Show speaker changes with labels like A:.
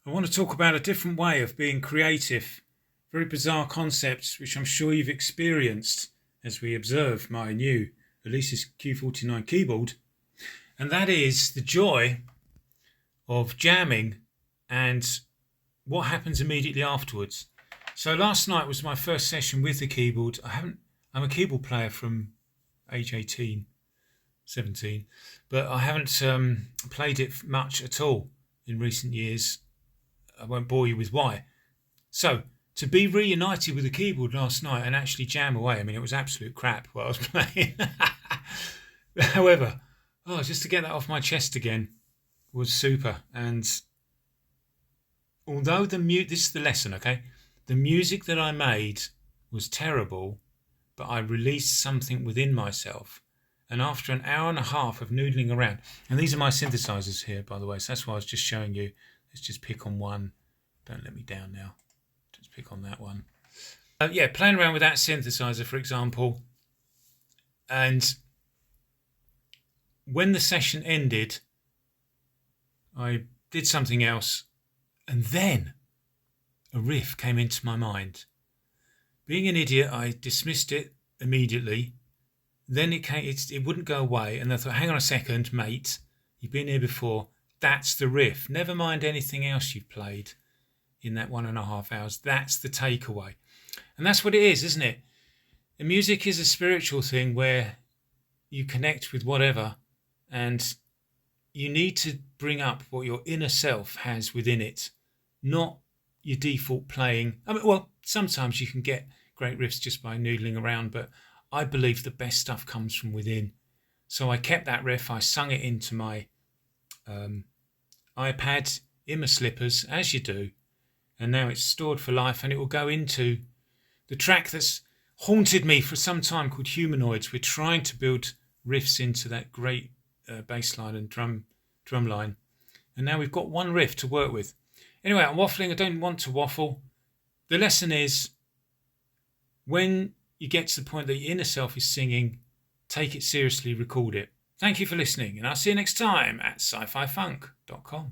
A: I want to talk about a different way of being creative, very bizarre concepts which I'm sure you've experienced as we observe my new Alesis Q49 keyboard, and that is the joy of jamming and what happens immediately afterwards. So last night was my first session with the keyboard. I'm a keyboard player from age 18, 17, but I haven't played it much at all in recent years. I won't bore you with why. So to be reunited with the keyboard last night and actually jam away, I mean, it was absolute crap what I was playing. However, just to get that off my chest again was super. And although this is the lesson, okay? The music that I made was terrible, but I released something within myself. And after an hour and a half of noodling around, and these are my synthesizers here, by the way, so that's why I was just showing you. Let's just pick on one. Don't let me down now. Just pick on that one. Playing around with that synthesizer, for example. And when the session ended, I did something else, and then a riff came into my mind. Being an idiot, I dismissed it immediately. Then it wouldn't go away, and I thought, hang on a second, mate, you've been here before. That's the riff. Never mind anything else you've played in that 1.5 hours. That's the takeaway. And that's what it is, isn't it? The music is a spiritual thing where you connect with whatever, and you need to bring up what your inner self has within it, not your default playing. I mean, well, sometimes you can get great riffs just by noodling around, but I believe the best stuff comes from within. So I kept that riff, I sung it into my iPad in my slippers, as you do, and now it's stored for life, and it will go into the track that's haunted me for some time called Humanoids. We're trying to build riffs into that great bass line and drum line, and now we've got one riff to work with. Anyway, I'm waffling. I don't want to waffle. The lesson is, when you get to the point that your inner self is singing, take it seriously, record it. Thank you for listening, and I'll see you next time at sci-fifunk.com.